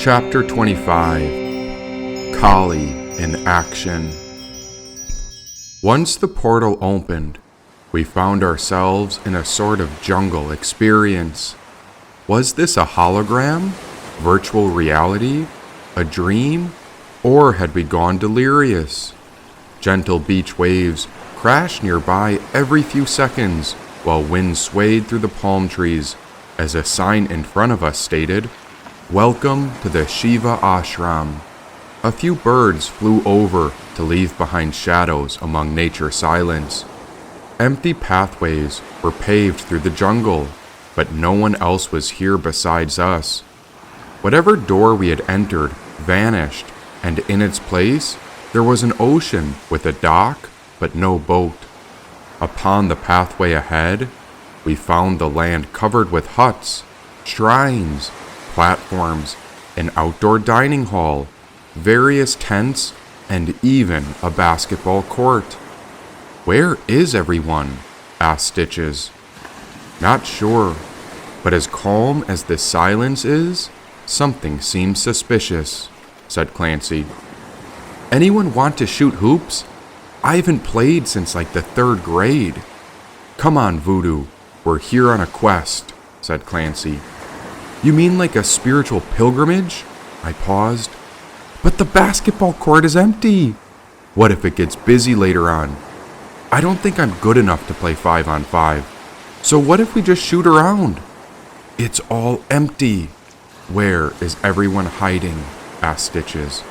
Chapter 25 Kali in Action. Once the portal opened, we found ourselves in a sort of jungle experience. Was this a hologram, virtual reality, a dream, or had we gone delirious? Gentle beach waves crashed nearby every few seconds while wind swayed through the palm trees as a sign in front of us stated, "Welcome to the Shiva Ashram." A few birds flew over to leave behind shadows among nature silence. Empty pathways were paved through the jungle, but no one else was here besides us. Whatever door we had entered vanished, and in its place there was an ocean with a dock but no boat. Upon the pathway ahead, we found the land covered with huts, shrines, platforms, an outdoor dining hall, various tents, and even a basketball court. "Where is everyone?" asked Stitches. "Not sure, but as calm as this silence is, something seems suspicious," said Clancy. "Anyone want to shoot hoops? I haven't played since like the 3rd grade." "Come on, Voodoo, we're here on a quest," said Clancy. "You mean like a spiritual pilgrimage?" I paused. "But the basketball court is empty. What if it gets busy later on? I don't think I'm good enough to play 5-on-5. So what if we just shoot around?" "It's all empty." "Where is everyone hiding?" asked Stitches.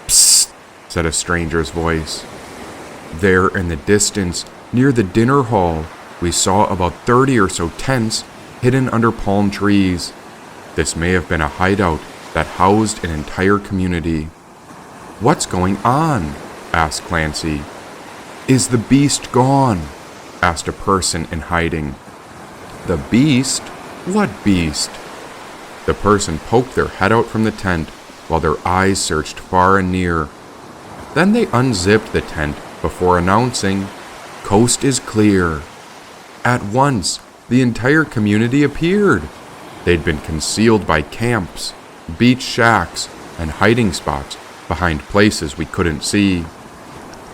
"Psst," said a stranger's voice. There in the distance, near the dinner hall, we saw about 30 or so tents hidden under palm trees. This may have been a hideout that housed an entire community. "What's going on?" asked Clancy. "Is the beast gone?" asked a person in hiding. "The beast? What beast?" The person poked their head out from the tent while their eyes searched far and near. Then they unzipped the tent before announcing, "Coast is clear." At once, the entire community appeared. They'd been concealed by camps, beach shacks, and hiding spots behind places we couldn't see.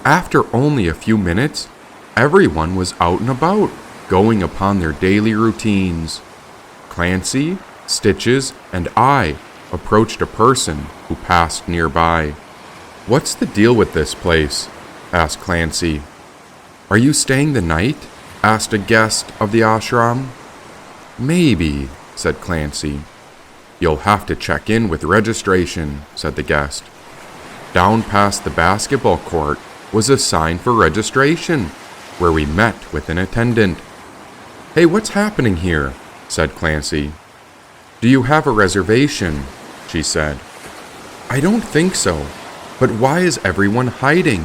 After only a few minutes, everyone was out and about, going upon their daily routines. Clancy, Stitches, and I approached a person who passed nearby. "What's the deal with this place?" asked Clancy. "Are you staying the night?" asked a guest of the ashram. "Maybe," said Clancy. "You'll have to check in with registration," said the guest. Down past the basketball court was a sign for registration, where we met with an attendant. "Hey, what's happening here?" said Clancy. "Do you have a reservation?" she said. "I don't think so, but why is everyone hiding?"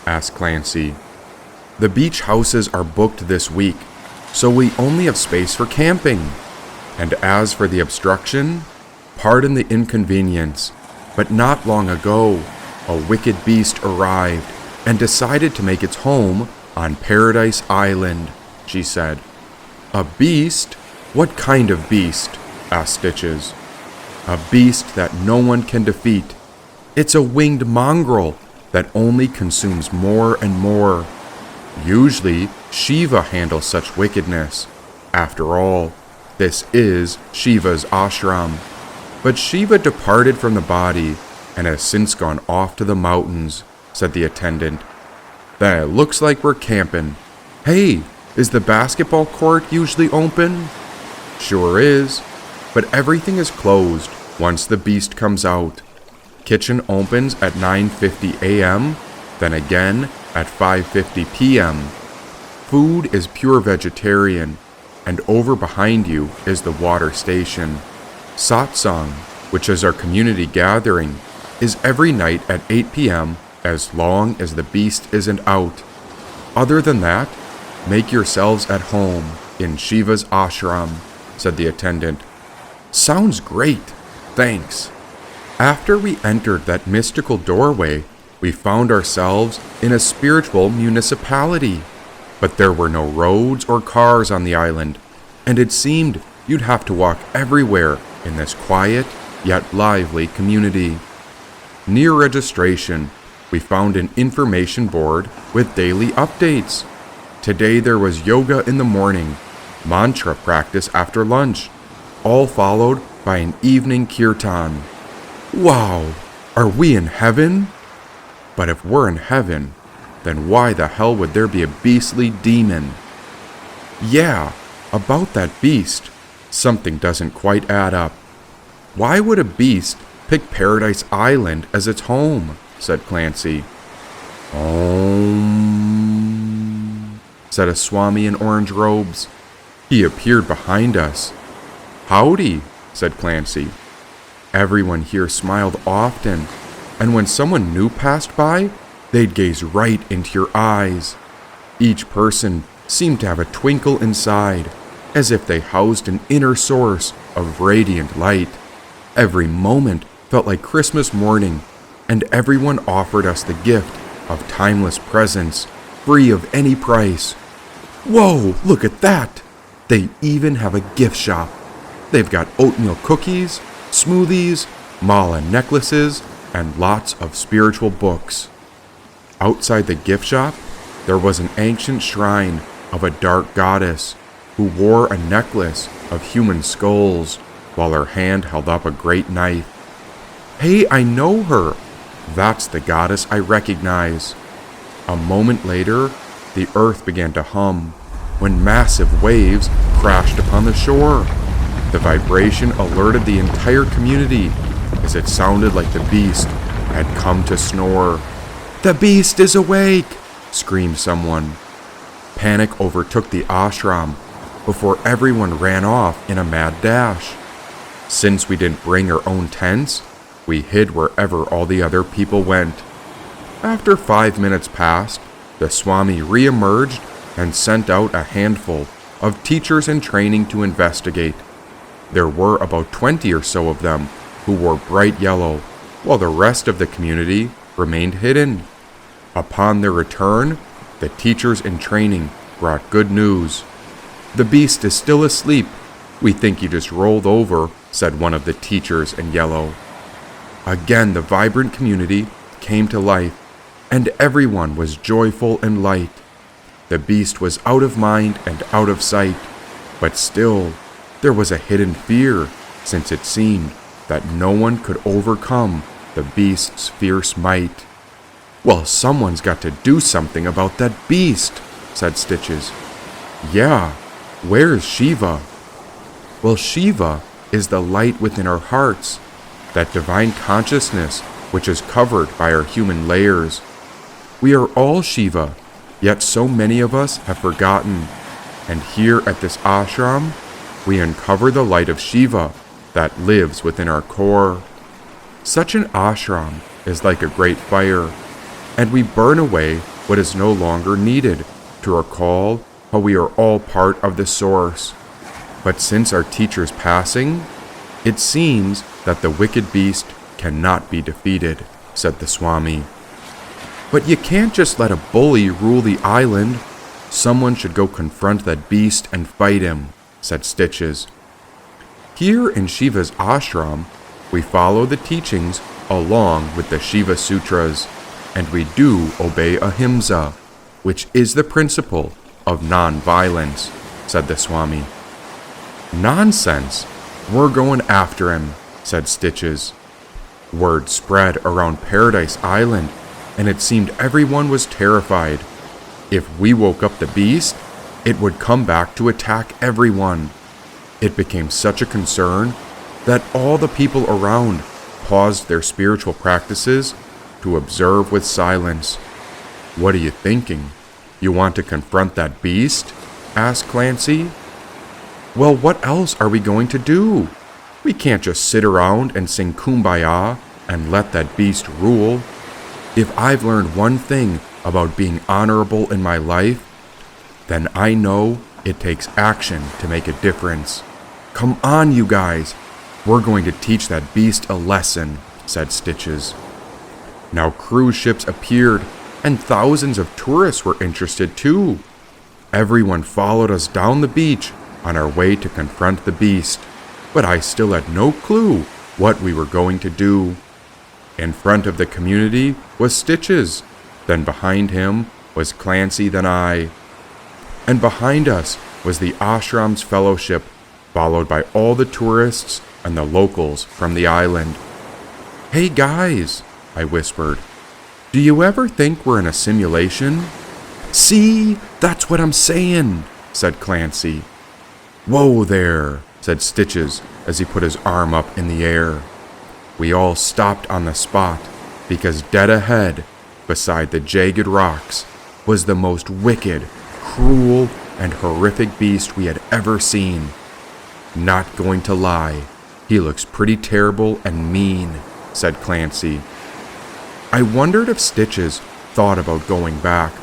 asked Clancy. "The beach houses are booked this week, so we only have space for camping. And as for the obstruction, pardon the inconvenience, but not long ago, a wicked beast arrived and decided to make its home on Paradise Island," she said. "A beast? What kind of beast?" asked Stitches. "A beast that no one can defeat. It's a winged mongrel that only consumes more and more. Usually, Shiva handles such wickedness. After all, this is Shiva's ashram. But Shiva departed from the body and has since gone off to the mountains," said the attendant. "Then it looks like we're camping. Hey, is the basketball court usually open?" "Sure is, but everything is closed once the beast comes out. Kitchen opens at 9:50 a.m., then again at 5:50 p.m. Food is pure vegetarian, and over behind you is the water station. Satsang, which is our community gathering, is every night at 8 p.m. as long as the beast isn't out. Other than that, make yourselves at home in Shiva's ashram," said the attendant. "Sounds great, thanks." After we entered that mystical doorway, we found ourselves in a spiritual municipality. But there were no roads or cars on the island, and it seemed you'd have to walk everywhere in this quiet, yet lively community. Near registration, we found an information board with daily updates. Today there was yoga in the morning, mantra practice after lunch, all followed by an evening kirtan. Wow, are we in heaven? But if we're in heaven, then why the hell would there be a beastly demon? Yeah, about that beast, something doesn't quite add up. Why would a beast pick Paradise Island as its home? Said Clancy. Om, said a Swami in orange robes. He appeared behind us. Howdy, said Clancy. Everyone here smiled often, and when someone new passed by, they'd gaze right into your eyes. Each person seemed to have a twinkle inside, as if they housed an inner source of radiant light. Every moment felt like Christmas morning, and everyone offered us the gift of timeless presents, free of any price. Whoa, look at that! They even have a gift shop. They've got oatmeal cookies, smoothies, mala necklaces, and lots of spiritual books. Outside the gift shop, there was an ancient shrine of a dark goddess who wore a necklace of human skulls while her hand held up a great knife. Hey, I know her! That's the goddess I recognize. A moment later, the earth began to hum when massive waves crashed upon the shore. The vibration alerted the entire community as it sounded like the beast had come to snore. The beast is awake! Screamed someone. Panic overtook the ashram before everyone ran off in a mad dash. Since we didn't bring our own tents, we hid wherever all the other people went. After 5 minutes passed, the Swami re-emerged and sent out a handful of teachers in training to investigate. There were about 20 or so of them who wore bright yellow, while the rest of the community remained hidden. Upon their return, the teachers in training brought good news. The beast is still asleep. We think he just rolled over, said one of the teachers in yellow. Again, the vibrant community came to life, and everyone was joyful and light. The beast was out of mind and out of sight, but still, there was a hidden fear, since it seemed that no one could overcome the beast's fierce might. Well, someone's got to do something about that beast, said Stitches. Yeah, where's Shiva? Well, Shiva is the light within our hearts, that divine consciousness which is covered by our human layers. We are all Shiva, yet so many of us have forgotten, and here at this ashram, we uncover the light of Shiva that lives within our core. Such an ashram is like a great fire, and we burn away what is no longer needed to recall how we are all part of the source. But since our teacher's passing, it seems that the wicked beast cannot be defeated, said the Swami. But you can't just let a bully rule the island. Someone should go confront that beast and fight him, said Stitches. Here in Shiva's ashram, we follow the teachings along with the Shiva Sutras, and we do obey ahimsa, which is the principle of non-violence, said the Swami. Nonsense! We're going after him, said Stitches. Word spread around Paradise Island, and it seemed everyone was terrified. If we woke up the beast, it would come back to attack everyone. It became such a concern that all the people around paused their spiritual practices to observe with silence. What are you thinking? You want to confront that beast? Asked Clancy. Well, what else are we going to do? We can't just sit around and sing Kumbaya and let that beast rule. If I've learned one thing about being honorable in my life, then I know it takes action to make a difference. Come on, you guys. We're going to teach that beast a lesson, said Stitches. Now cruise ships appeared, and thousands of tourists were interested too. Everyone followed us down the beach on our way to confront the beast, but I still had no clue what we were going to do. In front of the community was Stitches, then behind him was Clancy, then I. And behind us was the ashram's fellowship, followed by all the tourists and the locals from the island. "Hey guys," I whispered, "do you ever think we're in a simulation?" "See, that's what I'm saying," said Clancy. "Whoa there," said Stitches as he put his arm up in the air. We all stopped on the spot because dead ahead, beside the jagged rocks, was the most wicked, cruel, and horrific beast we had ever seen. "Not going to lie, he looks pretty terrible and mean," said Clancy. I wondered if Stitches thought about going back,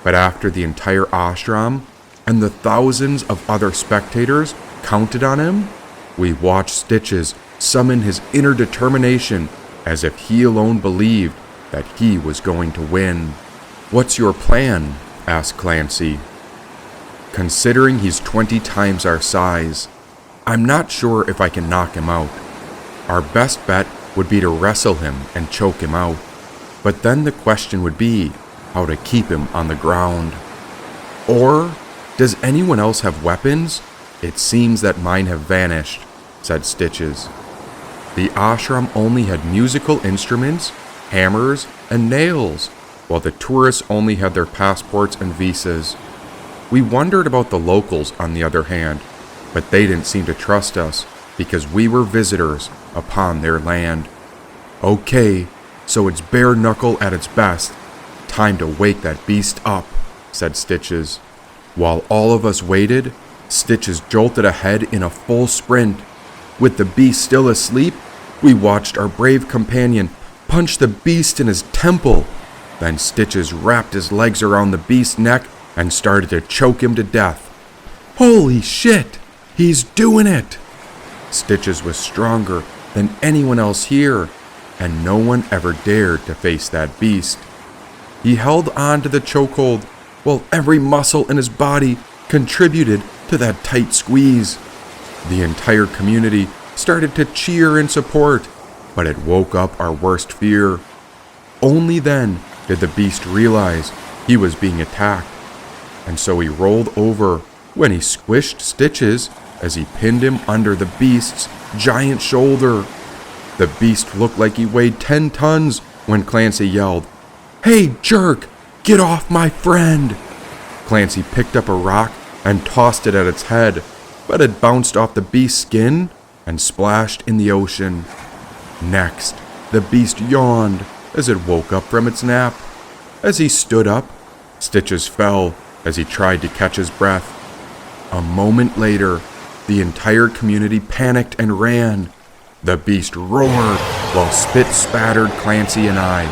but after the entire ashram and the thousands of other spectators counted on him, we watched Stitches summon his inner determination as if he alone believed that he was going to win. "What's your plan?" asked Clancy. "Considering he's 20 times our size, I'm not sure if I can knock him out. Our best bet would be to wrestle him and choke him out, but then the question would be how to keep him on the ground. Or, does anyone else have weapons? It seems that mine have vanished," said Stitches. The ashram only had musical instruments, hammers, and nails, while the tourists only had their passports and visas. We wondered about the locals, on the other hand, but they didn't seem to trust us because we were visitors upon their land. "Okay, so it's bare knuckle at its best. Time to wake that beast up," said Stitches. While all of us waited, Stitches jolted ahead in a full sprint. With the beast still asleep, we watched our brave companion punch the beast in his temple. Then Stitches wrapped his legs around the beast's neck and started to choke him to death. "Holy shit! He's doing it!" Stitches was stronger than anyone else here, and no one ever dared to face that beast. He held on to the chokehold while every muscle in his body contributed to that tight squeeze. The entire community started to cheer in support, but it woke up our worst fear. Only then did the beast realize he was being attacked, and so he rolled over when he squished Stitches as he pinned him under the beast's giant shoulder. The beast looked like he weighed 10 tons when Clancy yelled, "Hey, jerk, get off my friend!" Clancy picked up a rock and tossed it at its head, but it bounced off the beast's skin and splashed in the ocean. Next, the beast yawned as it woke up from its nap. As he stood up, Stitches fell as he tried to catch his breath. A moment later, the entire community panicked and ran. The beast roared while spit spattered Clancy and I.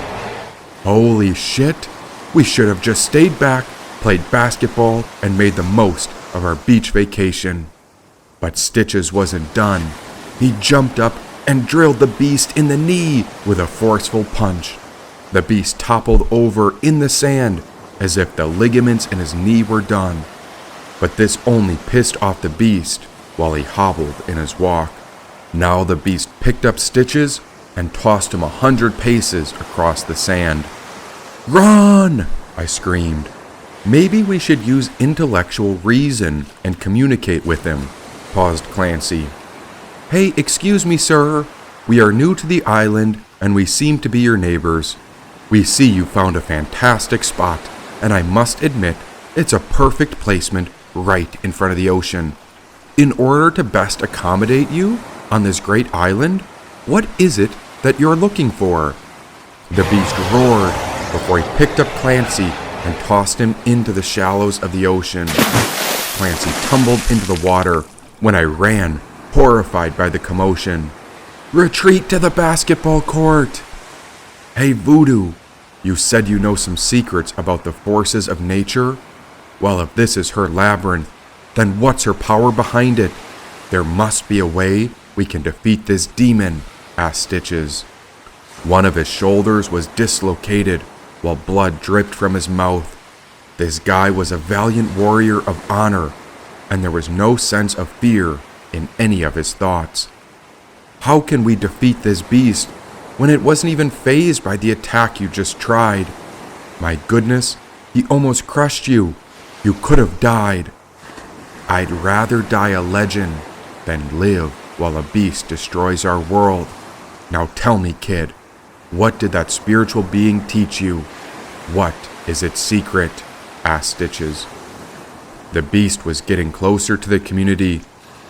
Holy shit! We should have just stayed back, played basketball, and made the most of our beach vacation. But Stitches wasn't done. He jumped up and drilled the beast in the knee with a forceful punch. The beast toppled over in the sand as if the ligaments in his knee were done. But this only pissed off the beast while he hobbled in his walk. Now the beast picked up Stitches and tossed him 100 paces across the sand. "Run!" I screamed. "Maybe we should use intellectual reason and communicate with him," paused Clancy. "Hey, excuse me, sir. We are new to the island and we seem to be your neighbors. We see you found a fantastic spot, and I must admit, it's a perfect placement right in front of the ocean. In order to best accommodate you on this great island, what is it that you're looking for?" The beast roared before he picked up Clancy and tossed him into the shallows of the ocean. Clancy tumbled into the water when I ran, horrified by the commotion. "Retreat to the basketball court!" "Hey, Voodoo, you said you know some secrets about the forces of nature? Well, if this is her labyrinth, then what's her power behind it? There must be a way we can defeat this demon," asked Stitches. One of his shoulders was dislocated while blood dripped from his mouth. This guy was a valiant warrior of honor, and there was no sense of fear in any of his thoughts. How can we defeat this beast when it wasn't even fazed by the attack you just tried? My goodness, he almost crushed you. You could have died. I'd rather die a legend than live while a beast destroys our world. Now tell me, kid, what did that spiritual being teach you? What is its secret? Asked Stitches. The beast was getting closer to the community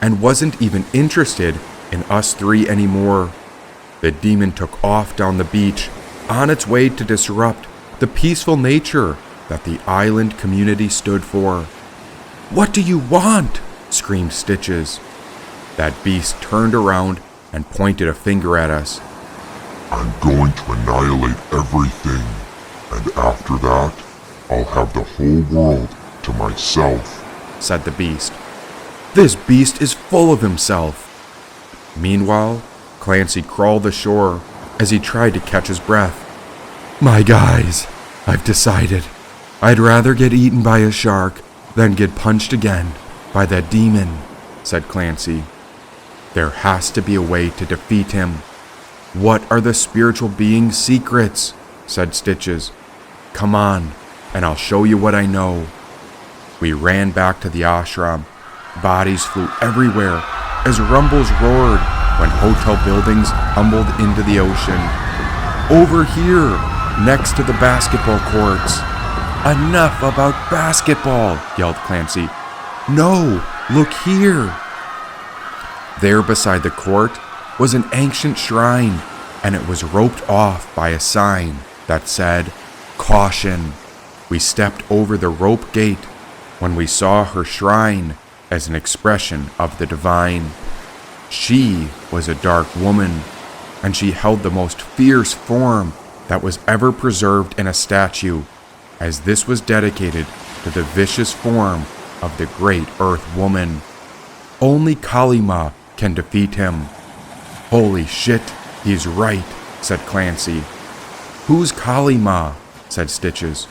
and wasn't even interested in us three anymore. The demon took off down the beach on its way to disrupt the peaceful nature that the island community stood for. What do you want? Screamed Stitches. That beast turned around and pointed a finger at us. I'm going to annihilate everything, and after that, I'll have the whole world to myself, said the beast. This beast is full of himself. Meanwhile, Clancy crawled ashore as he tried to catch his breath. My guys, I've decided. I'd rather get eaten by a shark than get punched again by that demon, said Clancy. There has to be a way to defeat him. What are the spiritual being's secrets? Said Stitches. Come on, and I'll show you what I know. We ran back to the ashram. Bodies flew everywhere as rumbles roared when hotel buildings tumbled into the ocean. Over here, next to the basketball courts. Enough about basketball, yelled Clancy. No, look here. There beside the court was an ancient shrine, and it was roped off by a sign that said, Caution. We stepped over the rope gate when we saw her shrine as an expression of the divine. She was a dark woman, and she held the most fierce form that was ever preserved in a statue, as this was dedicated to the vicious form of the great Earth Woman. Only Kali Ma can defeat him. Holy shit, he's right, said Clancy. Who's Kali Ma? Said Stitches.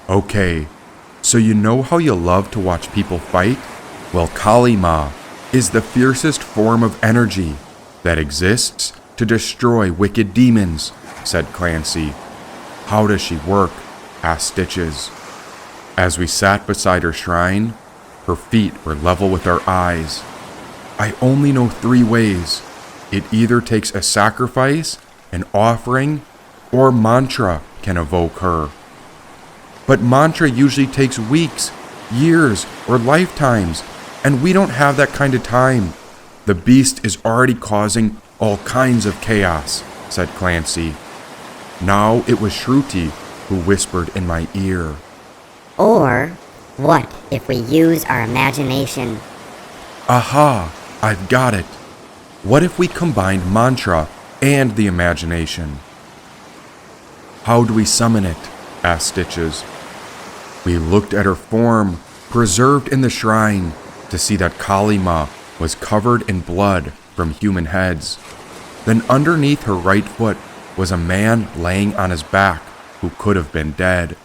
Okay, so you know how you love to watch people fight? Well, Kali Ma is the fiercest form of energy that exists to destroy wicked demons, said Clancy. How does she work? Asked Stitches. As we sat beside her shrine, her feet were level with our eyes. I only know 3 ways. It either takes a sacrifice, an offering, or mantra can evoke her. But mantra usually takes weeks, years, or lifetimes, and we don't have that kind of time. The beast is already causing all kinds of chaos, said Clancy. Now it was Shruti who whispered in my ear. Or, what if we use our imagination? Aha, I've got it. What if we combined mantra and the imagination? How do we summon it? Asked Stitches. We looked at her form, preserved in the shrine, to see that Kali Ma was covered in blood from human heads. Then underneath her right foot was a man laying on his back who could have been dead.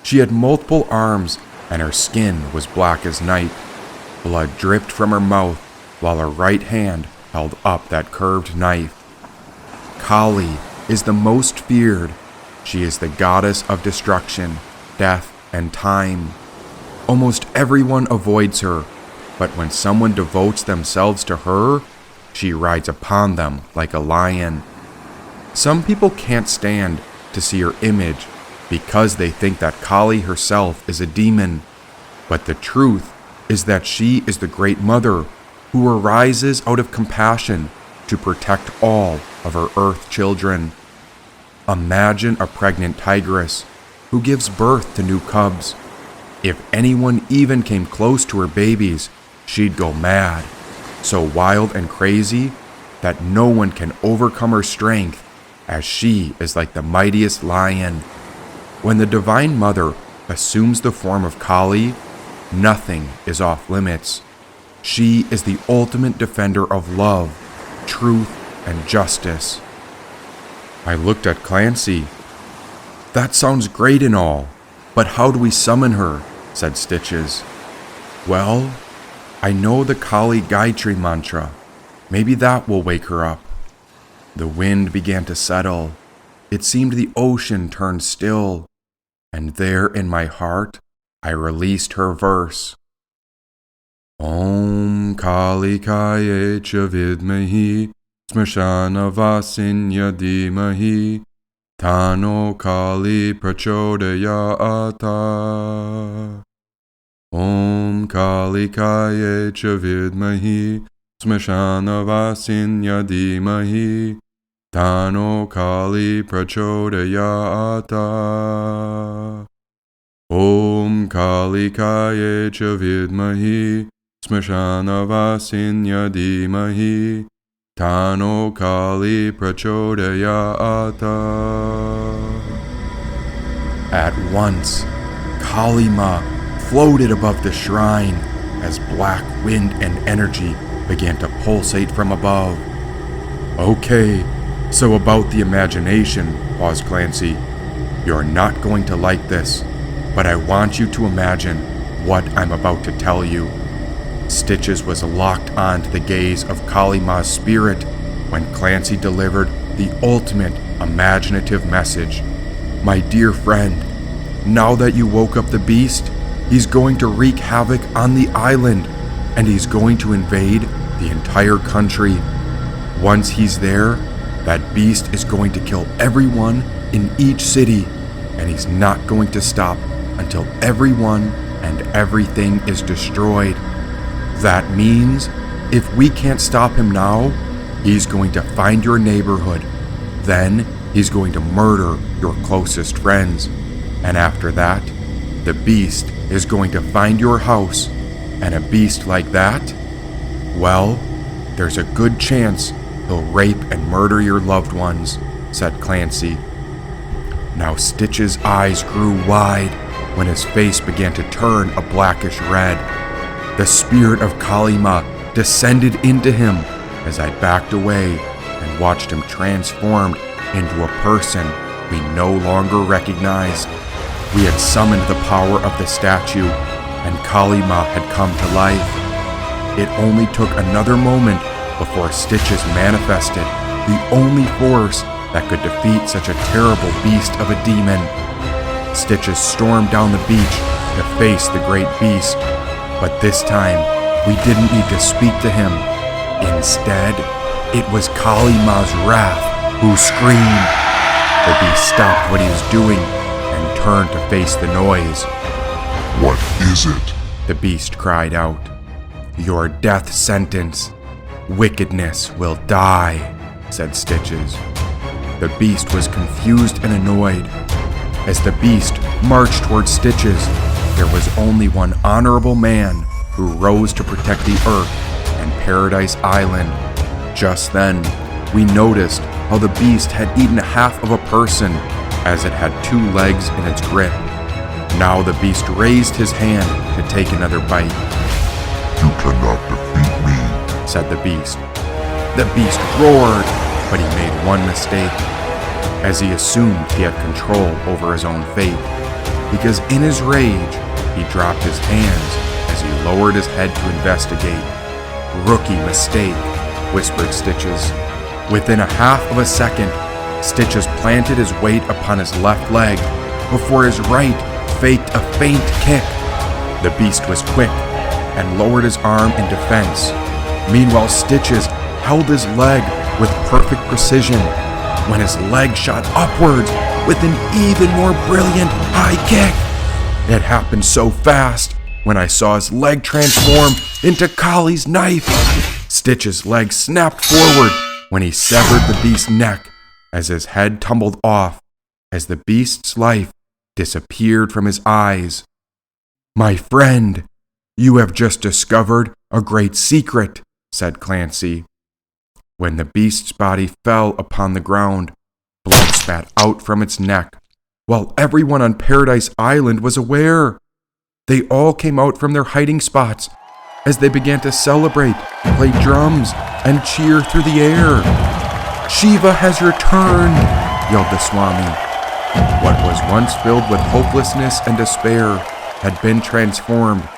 She had multiple arms, and her skin was black as night. Blood dripped from her mouth, while her right hand held up that curved knife. Kali is the most feared. She is the goddess of destruction, death, and time. Almost everyone avoids her, but when someone devotes themselves to her, she rides upon them like a lion. Some people can't stand to see her image because they think that Kali herself is a demon, but the truth is that she is the Great Mother who arises out of compassion to protect all of her earth children. Imagine a pregnant tigress who gives birth to new cubs. If anyone even came close to her babies, she'd go mad, so wild and crazy that no one can overcome her strength, as she is like the mightiest lion. When the Divine Mother assumes the form of Kali, nothing is off limits. She is the ultimate defender of love, truth, and justice. I looked at Clancy. That sounds great and all, but how do we summon her? Said Stitches. Well, I know the Kali Gayatri mantra. Maybe that will wake her up. The wind began to settle. It seemed the ocean turned still. And there in my heart, I released her verse. Om Kalikaye cha vidmahi smashana vasinya dhimahi tano kali prachodayata. Om Kalikaye cha vidmahi smashana vasinya dhimahi tano kali prachodayata. Om Kalikaye cha vidmahi smashana vasinya dhimahi tano kali prachodayata. At once, Kali Ma floated above the shrine as black wind and energy began to pulsate from above. Okay, so about the imagination, paused Clancy. You're not going to like this, but I want you to imagine what I'm about to tell you. Stitches was locked onto the gaze of Kali Ma's spirit when Clancy delivered the ultimate imaginative message. My dear friend, now that you woke up the beast, he's going to wreak havoc on the island, and he's going to invade the entire country. Once he's there, that beast is going to kill everyone in each city, and he's not going to stop until everyone and everything is destroyed. That means if we can't stop him now, he's going to find your neighborhood. Then he's going to murder your closest friends. And after that, the beast is going to find your house. And a beast like that, well, there's a good chance he'll rape and murder your loved ones, said Clancy. Now Stitch's eyes grew wide when his face began to turn a blackish red. The spirit of Kali Ma descended into him as I backed away and watched him transformed into a person we no longer recognized. We had summoned the power of the statue, and Kali Ma had come to life. It only took another moment before Stitches manifested the only force that could defeat such a terrible beast of a demon. Stitches stormed down the beach to face the great beast, but this time we didn't need to speak to him. Instead, it was Kali Ma's wrath who screamed. The beast stopped what he was doing and turned to face the noise. What is it? The beast cried out. Your death sentence. Wickedness will die, said Stitches. The beast was confused and annoyed. As the beast marched towards Stitches, there was only one honorable man who rose to protect the Earth and Paradise Island. Just then, we noticed how the beast had eaten half of a person, as it had 2 legs in its grip. Now the beast raised his hand to take another bite. You cannot defeat me, said the beast. The beast roared, but he made one mistake, as he assumed he had control over his own fate, because in his rage, he dropped his hands as he lowered his head to investigate. Rookie mistake, whispered Stitches. Within a half of a second, Stitches planted his weight upon his left leg before his right faked a faint kick. The beast was quick and lowered his arm in defense. Meanwhile, Stitches held his leg with perfect precision when his leg shot upwards with an even more brilliant high kick. It happened so fast when I saw his leg transform into Kali's knife. Stitch's leg snapped forward when he severed the beast's neck as his head tumbled off as the beast's life disappeared from his eyes. My friend, you have just discovered a great secret, said Clancy. When the beast's body fell upon the ground, blood spat out from its neck, while everyone on Paradise Island was aware. They all came out from their hiding spots as they began to celebrate, play drums, and cheer through the air. Shiva has returned, yelled the Swami. What was once filled with hopelessness and despair had been transformed,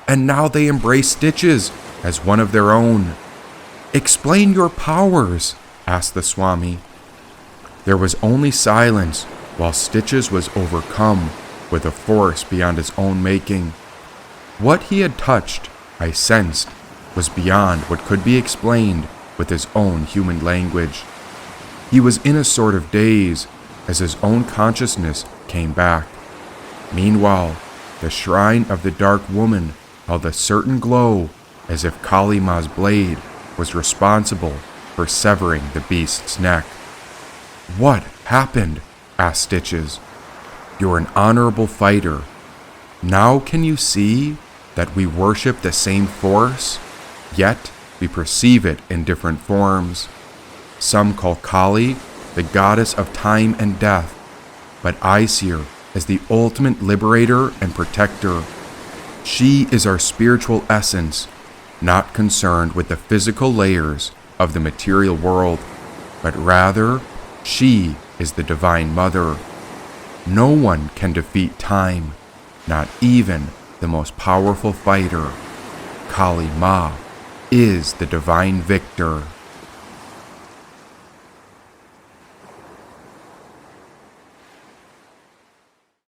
and now they embraced Stitches as one of their own. Explain your powers, asked the Swami. There was only silence while Stitches was overcome with a force beyond his own making. What he had touched, I sensed, was beyond what could be explained with his own human language. He was in a sort of daze as his own consciousness came back. Meanwhile, the shrine of the Dark Woman held a certain glow as if Kali Ma's blade was responsible for severing the beast's neck. What happened? Asked Stitches. You're an honorable fighter. Now can you see that we worship the same force, yet we perceive it in different forms? Some call Kali the goddess of time and death, but I see her as the ultimate liberator and protector. She is our spiritual essence, not concerned with the physical layers of the material world, but rather, she is the Divine Mother. No one can defeat time, not even the most powerful fighter. Kali Ma is the divine victor.